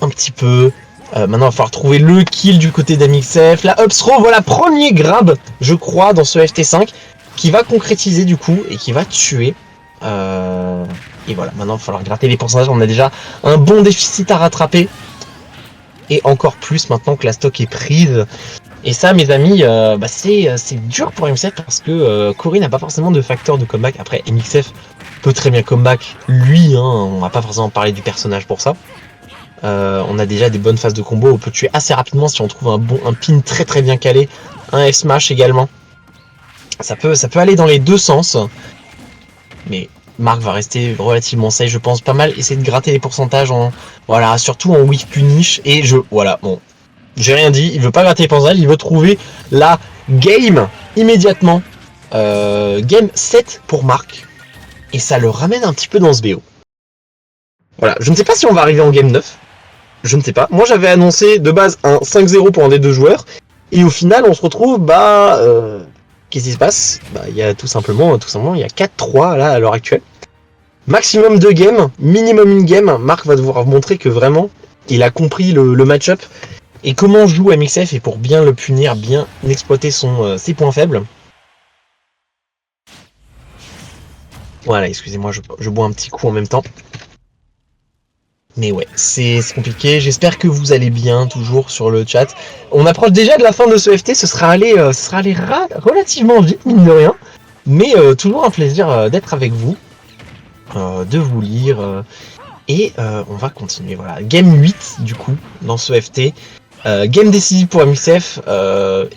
un petit peu. Maintenant, il va falloir trouver le kill du côté d'MXF. La upthrow, voilà, premier grab, je crois, dans ce FT5, qui va concrétiser du coup et qui va tuer. Et voilà, maintenant, il va falloir gratter les pourcentages. On a déjà un bon déficit à rattraper. Et encore plus maintenant que la stock est prise. Et ça, mes amis, c'est dur pour MXF parce que Cory n'a pas forcément de facteur de comeback. Après, MXF peut très bien comeback lui, hein, on va pas forcément parler du personnage pour ça. On a déjà des bonnes phases de combo, on peut tuer assez rapidement si on trouve un pin très très bien calé, un F-smash également. Ça peut aller dans les deux sens, mais Marc va rester relativement safe, je pense, pas mal essayer de gratter les pourcentages voilà, surtout en whiff punish, et voilà, bon, j'ai rien dit, il veut pas gratter les pourcentages, il veut trouver la game immédiatement, game 7 pour Marc, et ça le ramène un petit peu dans ce BO. Voilà, je ne sais pas si on va arriver en game 9, je ne sais pas, moi j'avais annoncé de base un 5-0 pour un des deux joueurs, et au final on se retrouve, qu'est-ce qui se passe? Il y a tout simplement, il y a 4-3 là à l'heure actuelle. Maximum 2 games, minimum une game. Marc va devoir montrer que vraiment il a compris le match-up et comment joue MXF, et pour bien le punir, bien exploiter ses points faibles. Voilà, excusez-moi, je bois un petit coup en même temps. Mais ouais, c'est compliqué. J'espère que vous allez bien, toujours sur le chat. On approche déjà de la fin de ce FT. Ce sera allé relativement vite, mine de rien. Mais toujours un plaisir d'être avec vous, de vous lire. Et on va continuer. Voilà, game 8 du coup, dans ce FT. Game décisive pour MXF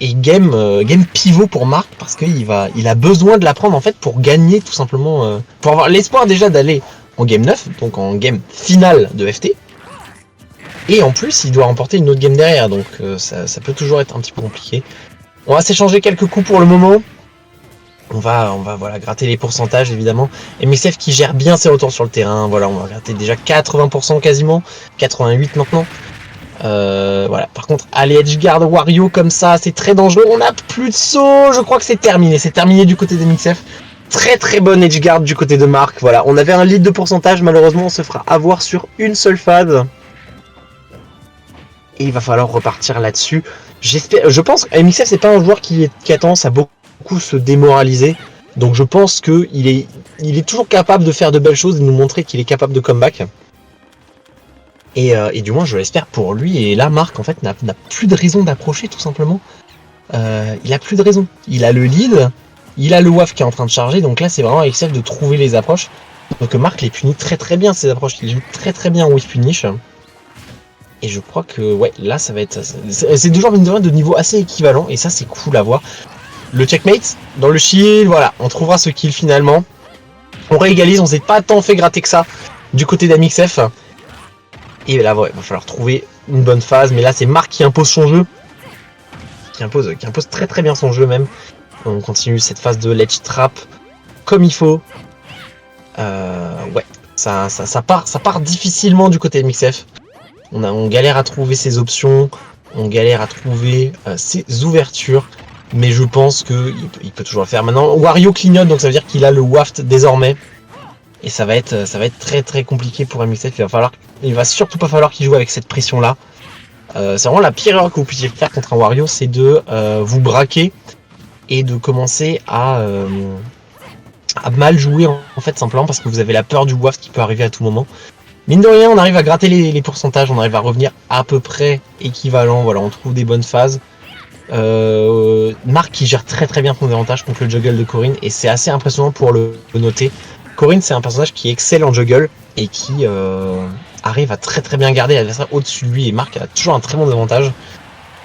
et game pivot pour Marc, parce qu'il a besoin de la prendre en fait pour gagner tout simplement. Pour avoir l'espoir déjà d'aller en game 9, donc en game finale de FT. Et en plus, il doit remporter une autre game derrière, donc ça peut toujours être un petit peu compliqué. On va s'échanger quelques coups pour le moment. On va voilà, gratter les pourcentages évidemment. MXF qui gère bien ses retours sur le terrain. Voilà, on va gratter déjà 80% quasiment, 88 maintenant. Voilà. Par contre, aller edgeguard Wario comme ça, c'est très dangereux. On n'a plus de saut. Je crois que c'est terminé. C'est terminé du côté de MXF. Très très bonne edgeguard du côté de Marc. Voilà, on avait un lead de pourcentage. Malheureusement, on se fera avoir sur une seule phase. Et il va falloir repartir là-dessus. Je pense que MXF, c'est pas un joueur qui a tendance à beaucoup se démoraliser. Donc je pense qu'il est toujours capable de faire de belles choses et de nous montrer qu'il est capable de comeback. Et du moins, je l'espère pour lui. Et là, Marc, en fait, n'a plus de raison d'approcher, tout simplement. Il a plus de raison. Il a le lead. Il a le WAF qui est en train de charger, donc là c'est vraiment à MXF de trouver les approches. Donc Marc les punit très très bien, ces approches, il joue très très bien en whiff punish. Et je crois que ouais, là ça va être... C'est toujours une de niveau assez équivalent, et ça c'est cool à voir. Le checkmate, dans le shield, voilà, on trouvera ce kill finalement. On réégalise, on s'est pas tant fait gratter que ça du côté d'MXF. Et là ouais, il va falloir trouver une bonne phase, mais là c'est Marc qui impose son jeu. Qui impose très très bien son jeu même. On continue cette phase de ledge trap comme il faut. Ouais, ça part difficilement du côté de MXF. On galère à trouver ses options, on galère à trouver ses ouvertures, mais je pense qu'il peut toujours le faire. Maintenant, Wario clignote, donc ça veut dire qu'il a le waft désormais. Et ça va être très très compliqué pour MXF. Il va surtout pas falloir qu'il joue avec cette pression là. C'est vraiment la pire erreur que vous puissiez faire contre un Wario, c'est de vous braquer et de commencer à mal jouer en fait, simplement parce que vous avez la peur du waft qui peut arriver à tout moment. Mine de rien, on arrive à gratter les pourcentages, on arrive à revenir à peu près équivalent, voilà, on trouve des bonnes phases. Marc qui gère très très bien son avantage contre le juggle de Corinne, et c'est assez impressionnant pour le noter. Corinne, c'est un personnage qui excelle en juggle et qui arrive à très très bien garder l'adversaire au-dessus de lui, et Marc a toujours un très bon avantage.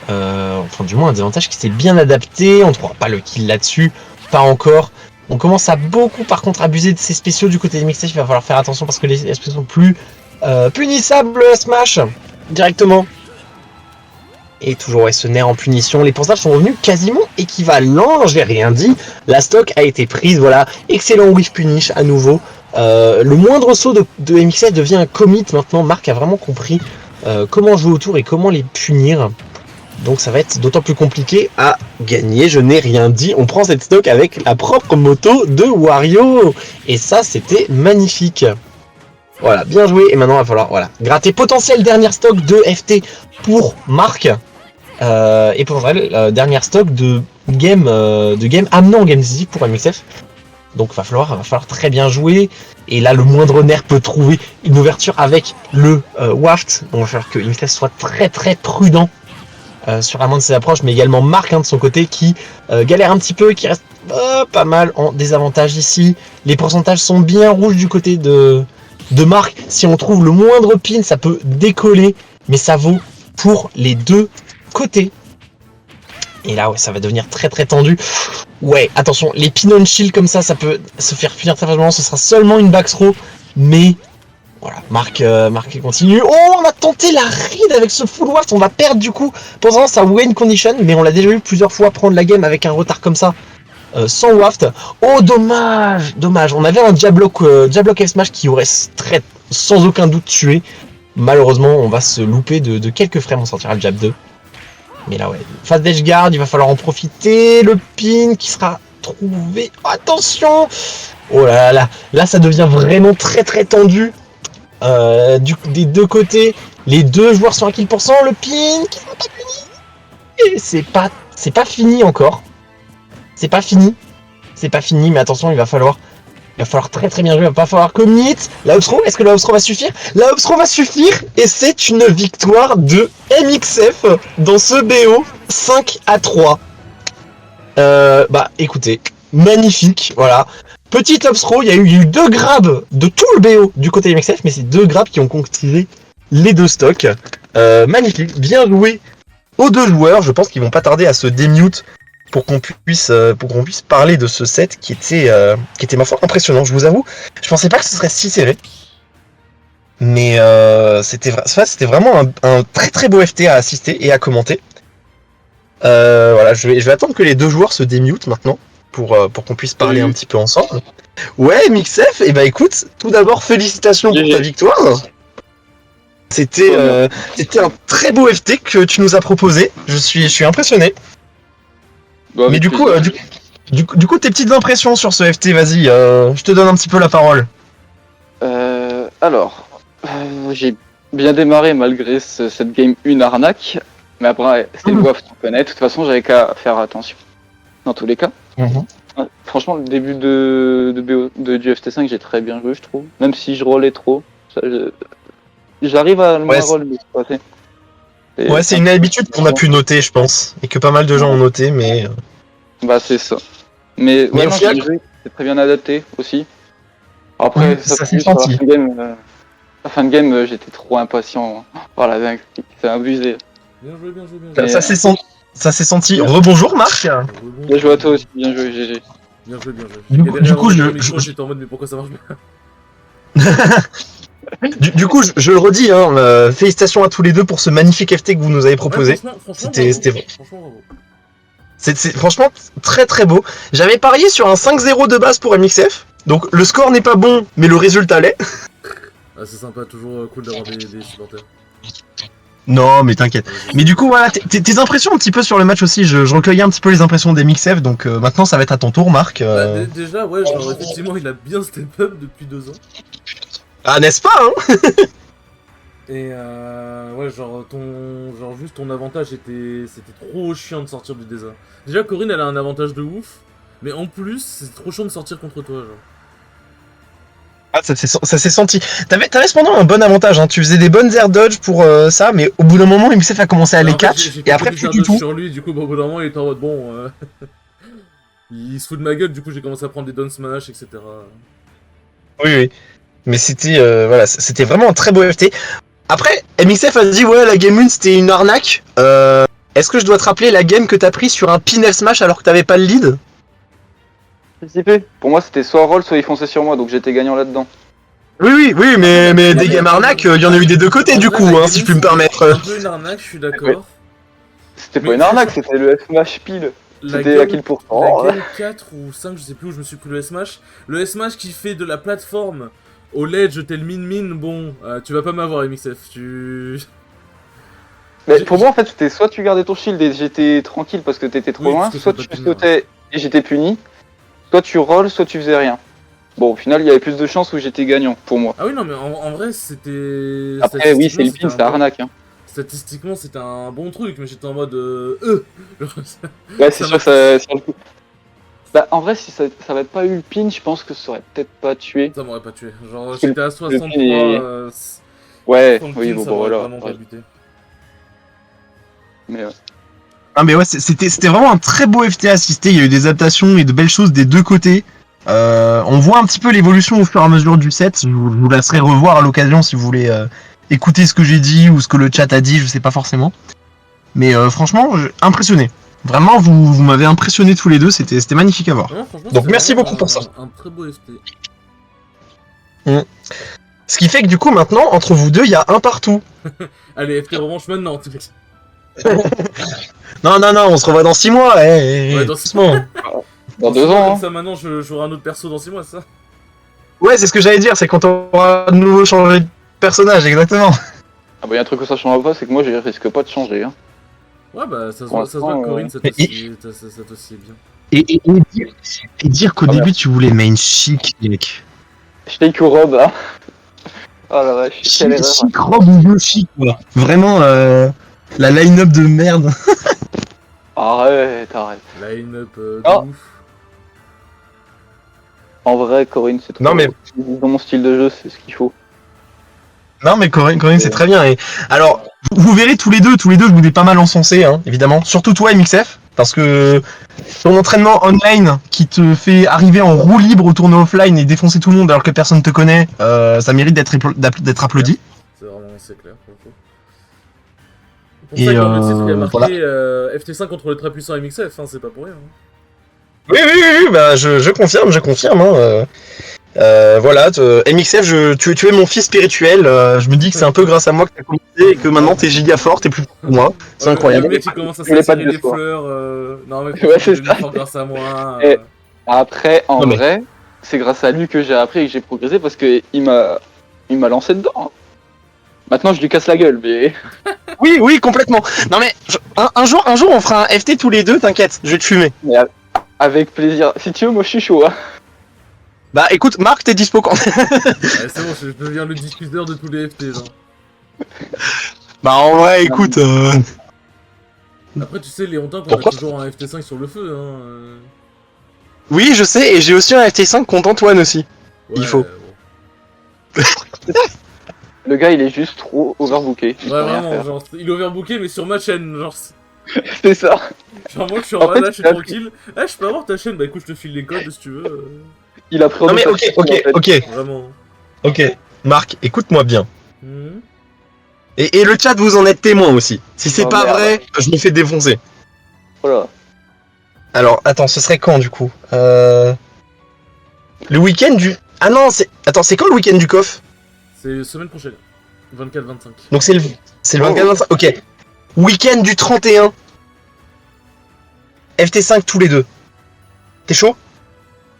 Enfin du moins un désavantage qui s'est bien adapté, on ne trouvera pas le kill là-dessus, pas encore. On commence à beaucoup par contre abuser de ses spéciaux du côté des MXF, il va falloir faire attention parce que les spéciaux sont plus punissables, smash directement. Et toujours ouais, ce nerf en punition. Les pourcentages sont revenus quasiment équivalents. J'ai rien dit. La stock a été prise. Voilà. Excellent whiff punish à nouveau. Le moindre saut de MXF devient un commit maintenant. Marc a vraiment compris comment jouer autour et comment les punir. Donc ça va être d'autant plus compliqué à gagner. Je n'ai rien dit. On prend cette stock avec la propre moto de Wario. Et ça, c'était magnifique. Voilà, bien joué. Et maintenant, il va falloir gratter potentiel dernière stock de FT pour Marc. Et potentiel dernière stock de game amenant game décisif pour MXF. Donc il va falloir très bien jouer. Et là, le moindre nerf peut trouver une ouverture avec le waft. Donc il va falloir que MXF soit très très prudent sur la moindre de ses approches. Mais également Marc de son côté qui galère un petit peu, qui reste pas mal en désavantage ici. Les pourcentages sont bien rouges du côté de Marc. Si on trouve le moindre pin, ça peut décoller. Mais ça vaut pour les deux côtés. Et là, ouais, ça va devenir très très tendu. Ouais, attention, les pin on shield comme ça peut se faire finir très facilement. Ce sera seulement une back throw. Mais voilà, Marc continue. Oh, on a tenté la ride avec ce full waft. On va perdre du coup pendant sa win condition. Mais on l'a déjà vu plusieurs fois prendre la game avec un retard comme ça. Sans waft. Oh, dommage. On avait un Diablock F-Smash qui aurait sans aucun doute tué. Malheureusement, on va se louper de quelques frames. On sortira le Jab 2. Mais là, ouais. Fast Dash Guard, il va falloir en profiter. Le pin qui sera trouvé. Attention. Oh là là. Là, ça devient vraiment très très tendu. Des deux côtés. Les deux joueurs sont à kill %. Le pin qui sera pas fini. Et c'est pas fini encore. C'est pas fini, mais attention, il va falloir très très bien jouer, il va pas falloir commit. La upthrow, est-ce que la upthrow va suffire? La upthrow va suffire, et c'est une victoire de MXF dans ce BO 5-3. Bah écoutez, magnifique, voilà. Petite upthrow, il y a eu 2 grabs de tout le BO du côté MXF, mais c'est 2 grabs qui ont concrétisé les 2 stocks. Magnifique, bien joué aux 2 joueurs, je pense qu'ils vont pas tarder à se démute pour qu'on puisse parler de ce set qui était ma foi impressionnant. Je vous avoue, je pensais pas que ce serait si serré, mais c'était vraiment un très très beau FT à assister et à commenter. Voilà, je vais attendre que les 2 joueurs se démutent maintenant pour qu'on puisse parler un petit peu ensemble. Ouais, Mixef, et bah écoute, tout d'abord félicitations pour ta victoire. C'était un très beau FT que tu nous as proposé. Je suis impressionné. Bah, mais du coup, tes petites impressions sur ce FT, vas-y, je te donne un petit peu la parole. Alors, j'ai bien démarré malgré cette game 1 arnaque, mais après, c'était le waft, tu connais, de toute façon, j'avais qu'à faire attention, dans tous les cas. Franchement, le début du FT5, j'ai très bien joué, je trouve, même si je rollais trop, j'arrive à le relever. Ouais, c'est une habitude qu'on a pu noter, je pense, et que pas mal de gens ont noté, mais... Bah c'est ça. Mais ouais, non, c'est très bien adapté aussi. Après, ça s'est senti. La fin de game, j'étais trop impatient. Oh la dingue, c'est abusé. Bien joué. Ça s'est senti. Rebonjour Marc. Bien joué à toi aussi, bien joué GG. Bien joué. Du coup, j'étais en mode, mais pourquoi ça marche pas? Du coup, je le redis, hein, félicitations à tous les deux pour ce magnifique FT que vous nous avez proposé. C'était franchement très très beau. J'avais parié sur un 5-0 de base pour MXF, donc le score n'est pas bon, mais le résultat l'est. Ah, c'est sympa, toujours cool d'avoir des supporters. Non, mais t'inquiète. Mais du coup, voilà, tes impressions un petit peu sur le match aussi. Je recueillais un petit peu les impressions des MXF, donc maintenant ça va être à ton tour, Marc. Déjà, ouais, genre, effectivement, il a bien step up depuis 2 ans. Ah, n'est-ce pas, hein? Et ouais, genre juste ton avantage c'était trop chiant de sortir du désert. Déjà Corinne elle a un avantage de ouf, mais en plus c'est trop chiant de sortir contre toi genre. Ah, ça s'est senti. T'avais cependant un bon avantage, hein. Tu faisais des bonnes air dodge pour ça, mais au bout d'un moment MXF a commencé à les catch, et après plus du tout. Sur lui, du coup au bout d'un moment il était en mode bon, il se fout de ma gueule, du coup j'ai commencé à prendre des down smash, etc. Oui. Mais c'était c'était vraiment un très beau FT. Après, MXF a dit ouais la game 1 c'était une arnaque. Est-ce que je dois te rappeler la game que t'as pris sur un pin F smash alors que t'avais pas le lead? Pour moi c'était soit roll soit il fonçait sur moi, donc j'étais gagnant là-dedans. Oui, mais des games arnaques, il y en a eu des deux côtés du coup, hein, si je puis me permettre. Un peu une arnaque, je suis d'accord. C'était Mais pas une arnaque, c'était le Smash pile. La C'était à game, kill pour la game 4 ou 5, je sais plus où je me suis pris le S-Smash. Le S-Smash qui fait de la plateforme au ledge tel min, bon, tu vas pas m'avoir MXF, Mais pour moi, en fait, c'était soit tu gardais ton shield et j'étais tranquille parce que t'étais trop Oui, loin, parce que soit t'as tu pas tenu, sautais et j'étais puni, soit tu rolls, soit tu faisais rien. Bon, au final, il y avait plus de chances où j'étais gagnant pour moi. Ah oui, non, mais en vrai, c'était... Après, oui, c'est le statistiquement, pin, c'est arnaque. Hein. Statistiquement, c'était un bon truc, mais j'étais en mode... Ouais, c'est Ça sûr m'a- que ça. Sur le coup. Bah, en vrai, si ça avait pas eu le pin, je pense que ça aurait peut-être pas tué. Ça m'aurait pas tué. Genre, Parce que j'étais à le 63, pin est- Ouais, sans le oui, pin, bon, ça bah m'aurait voilà. vraiment pas Ouais. buté. Mais Ah mais ouais, c'était vraiment un très beau FT assisté, il y a eu des adaptations et de belles choses des deux côtés. On voit un petit peu l'évolution au fur et à mesure du set, je vous laisserai revoir à l'occasion si vous voulez écouter ce que j'ai dit ou ce que le chat a dit, je sais pas forcément. Mais franchement, impressionné. Vraiment, vous m'avez impressionné tous les deux, c'était magnifique à voir. Non, franchement, Donc c'est merci vraiment beaucoup pour ça. Un très beau FT. Ce qui fait que du coup maintenant, entre vous deux, il y a un partout. Allez, FT revanche maintenant, tout Non, on se revoit dans 6 mois, Ouais, dans 6 mois. doucement. dans 2 6 mois, ans, comme hein. ça, maintenant, j'aurai un autre perso dans 6 mois, c'est ça? Ouais, c'est ce que j'allais dire, c'est quand on aura de nouveau changé de personnage, exactement. Ah bah, y a un truc que ça change pas, c'est que moi, je risque pas de changer. Hein. Ouais, bah, ça se Pour voit que l'instant, Corinne, ça t'oscille bien. Et dire qu'au Ah, début tu voulais main chic, mec. Shake ou robe, hein. Oh la vache, quelle erreur. Chic robe ou bleu chic, quoi. Vraiment, la line-up de merde. Arrête. Line-up de Oh. ouf. En vrai, Corinne, c'est trop. Non, mais- Dans mon style de jeu, c'est ce qu'il faut. Non, mais Corinne c'est très bien. Et alors, vous verrez tous les deux, je vous ai pas mal encensé, hein, évidemment. Surtout toi, MXF, parce que ton entraînement online qui te fait arriver en roue libre au tournoi offline et défoncer tout le monde alors que personne te connaît, ça mérite d'être applaudi. C'est clair, pour le coup. C'est pour Et, ça que dans le titre, il y a marqué voilà. FT5 contre le très puissant MXF, hein, c'est pas pour rien. Hein. Oui, bah je confirme, hein. Voilà, MXF, tu es mon fils spirituel. Je me dis que c'est un peu grâce à moi que t'as commencé et que maintenant t'es giga fort, t'es plus fort que moi. C'est incroyable. Le mec, il commence à Je voulais pas s'attirer de des soi. fleurs. Non, mais Ouais, c'est c'est ça. fort grâce à moi. Et- Après, en Non, mais- vrai, c'est grâce à lui que j'ai appris et que j'ai progressé parce que il m'a lancé dedans. Hein. Maintenant, je lui casse la gueule, mais. Oui, complètement. Non mais un jour, on fera un FT tous les deux. T'inquiète, je vais te fumer. mais avec plaisir. Si tu veux, moi je suis chaud. Hein. Bah écoute, Marc, t'es dispo quand? Ouais, c'est bon, je deviens le diffuseur de tous les FT. Genre. Bah en vrai, écoute. Après, tu sais, Léontin, qu'on a Pourquoi toujours un FT5 sur le feu. Hein. Oui, je sais, et j'ai aussi un FT5 contre Antoine aussi. Ouais, Il faut. bon. Le gars, il est juste trop overbooké. Il Ouais, peut rien vraiment, faire. genre, il est overbooké, mais sur ma chaîne. C'est ça. Genre moi, je suis en En mode fait, là, je suis il a tranquille. Ah, je peux avoir ta chaîne? Bah écoute, je te file les codes si tu veux. Il a pris Non mais ok. Vraiment. Marc, écoute-moi bien. Mhm. Et le chat, vous en êtes témoin aussi. Si c'est Oh, pas merde. vrai, je me fais défoncer. Voilà. Alors, attends, ce serait quand du coup Le week-end du... Ah non, c'est... Attends, c'est quand le week-end du coff? C'est semaine prochaine. 24-25. Donc c'est le Oh. 24-25. Ok. Week-end du 31. FT5 tous les deux. T'es chaud?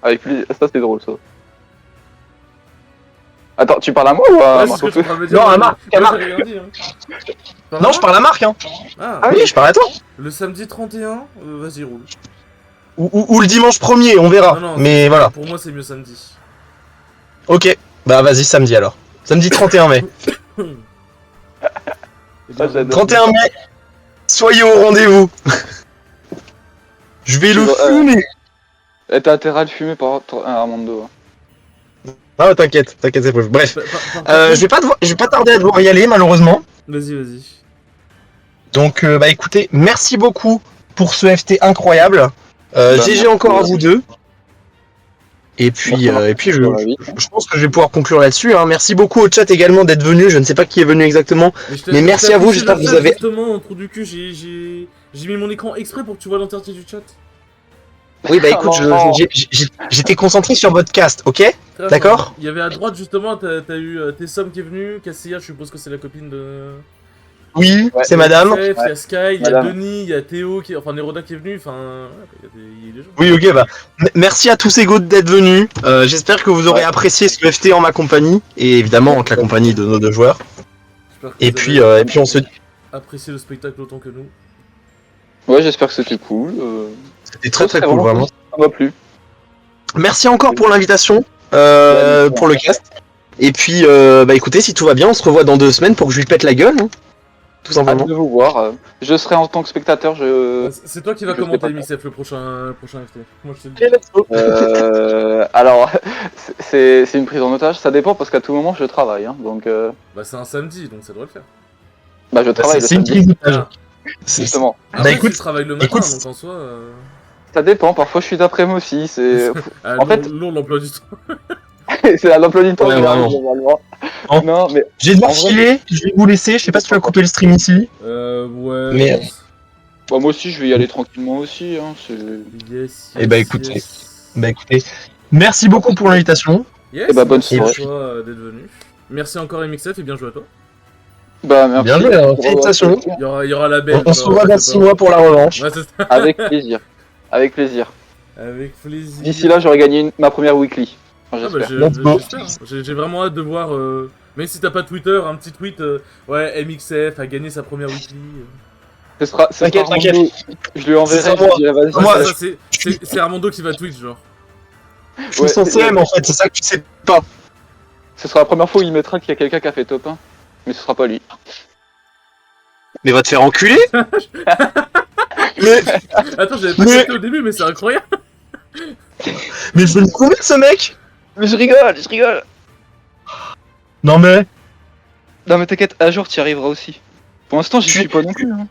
Avec plaisir. Ça, c'est drôle, ça. Attends, tu parles à moi ou à Ouais, c'est ce que je suis en train de me dire. Non, à Moi, Marc, j'ai à Marc. rien dit, hein. Non, je parle à Marc, hein. Ah, Ah Oui, je parle à toi. le samedi 31, vas-y, roule. Ou le dimanche 1er, on verra. Non, non, Mais voilà. Pour moi, c'est mieux samedi. Ok. Bah vas-y, samedi alors. Samedi 31 mai. Eh bien, Ah, j'adore. 31 mai. Soyez au rendez-vous. Je vais Tu le vas- fumer. Eh, t'as intérêt à le fumer par Armando. Hein. Ah, t'inquiète, c'est prévu. Bref. par Je vais pas tarder à devoir y aller, malheureusement. Vas-y. Donc, bah écoutez, merci beaucoup pour ce FT incroyable. Bah, GG merci. encore à vous deux. Et puis je pense que je vais pouvoir conclure là-dessus. Hein. Merci beaucoup au chat également d'être venu. Je ne sais pas qui est venu exactement. Mais merci à vous, j'espère que vous avez... Justement, en trou du cul, j'ai mis mon écran exprès pour que tu vois l'entièreté du chat. Oui, bah écoute, j'étais concentré sur votre cast, ok? Très D'accord. bien. Il y avait à droite, justement, t'as eu Tessom qui est venu, Cassia, je suppose que c'est la copine de... Oui, Ouais. c'est madame. Youssef, il y a Sky, il y a Madame. Denis, il y a Théo, enfin Neroda qui est venu, enfin, ouais, il y a des gens. Oui, ok, bah. Merci à tous ces goûts d'être venus. J'espère que vous aurez Ouais. apprécié ce FT en ma compagnie. Et évidemment, avec la compagnie de nos deux joueurs. J'espère que Et vous puis, avez et puis on se dit. apprécié le spectacle autant que nous. Ouais, j'espère que c'était cool. C'était très très c'est cool, vraiment. Ça m'a plu. Merci encore pour l'invitation, pour le cast. Et puis, bah écoutez, si tout va bien, on se revoit dans 2 semaines pour que je lui pète la gueule, hein, tout Hâte simplement. de vous voir. Je serai en tant que spectateur. C'est toi qui vas je sais commenter pas. MXF le prochain FT. Moi je te le dis. Alors, c'est une prise en otage. Ça dépend parce qu'à tout moment je travaille. Hein, donc, Bah c'est un samedi, donc ça devrait le faire. je travaille le C'est une samedi, prise d'otage. Ah. justement. Après, écoute, tu travailles le matin, écoute, donc en soi... Ça dépend. Parfois je suis d'après-midi aussi. C'est Ah, En fait- lourd l'emploi du temps. c'est à l'emploi du temps. Ouais, que vraiment. j'arrive, normalement. Oh. Non, mais je vais devoir En vrai- filer, je vais vous laisser. Je sais pas si tu vas couper le stream ici. Ouais... Mais- je pense. moi aussi je vais y aller tranquillement aussi. Hein, Yes, Eh bah, yes, écoutez. yes. Bah écoutez, merci beaucoup pour l'invitation. Yes, Eh bah, bonne merci à soirée. toi d'être venu. Merci encore MXF et bien joué à toi. Merci. Bien joué, hein, félicitations. Il y aura la belle. On se revoit dans 6 mois pour la revanche. Ouais, c'est ça. Avec plaisir. Avec plaisir. Avec plaisir. D'ici là, j'aurais gagné ma première weekly. Enfin, Ah bah, j'espère. Let's go. j'espère. J'ai vraiment hâte de voir, même si t'as pas Twitter, un petit tweet, ouais, MXF a gagné sa première weekly. Ce sera T'inquiète, Armando. Je lui enverrai. C'est ça, Je lui dirai, vas-y. Ouais, Moi, c'est ça, c'est Armando qui va tweet, genre. Je suis Ouais, son CM en fait, c'est ça que tu sais pas. Ce sera la première fois où il mettra qu'il y a quelqu'un qui a fait top 1. Mais ce sera pas lui. Mais va te faire enculer. mais, Attends, j'avais pas Mais- capté au début, mais c'est incroyable. mais je vais le courir ce mec. Mais je rigole. Non mais, Non mais t'inquiète, un jour tu y arriveras aussi. Pour l'instant, j'y suis pas non plus. Hein.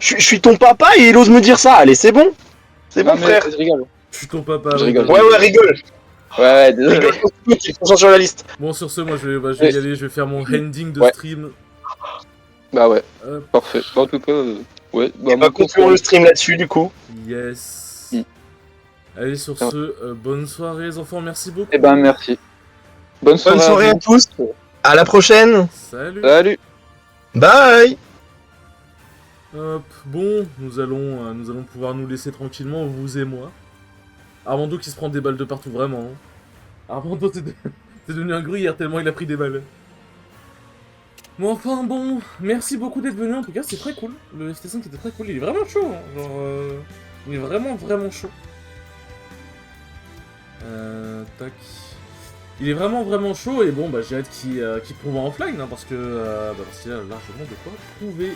je suis ton papa et il ose me dire ça. Allez, c'est bon. C'est Non, bon mais frère. je rigole. Je suis ton papa. Je rigole. Ouais, rigole. Ouais, désolé. Rigole, ils sont sur la liste. Bon, sur ce, moi, je vais y aller, je vais faire mon ending de Ouais. stream. Bah ouais, Hop, parfait. Bah, en tout cas, ouais. Bah, On va continuer le stream là-dessus du coup. yes. Mm. Allez, sur Ah. ce, bonne soirée, les enfants, merci beaucoup. Eh ben, merci. Bonne soirée. Bonne soirée à vous. tous. À la prochaine. Salut. Salut. Bye. Hop, bon, nous allons pouvoir nous laisser tranquillement, vous et moi. Armando qui se prend des balles de partout, vraiment. Hein. Armando, t'es devenu un gruyère tellement il a pris des balles. Bon, enfin, bon, merci beaucoup d'être venu, en tout cas, c'est très cool. Le FT5 était très cool, il est vraiment chaud, hein. Genre, il est vraiment, vraiment chaud. Tac. Il est vraiment, vraiment chaud, et bon, bah, j'ai hâte qu'il prouve en offline, hein, parce qu'il a largement de quoi prouver.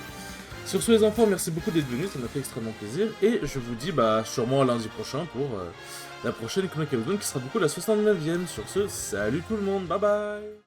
Sur ce les enfants, merci beaucoup d'être venus, ça m'a fait extrêmement plaisir, et je vous dis bah sûrement à lundi prochain pour la prochaine Knockout Zone qui sera du coup la 69ème. Sur ce, salut tout le monde, bye bye.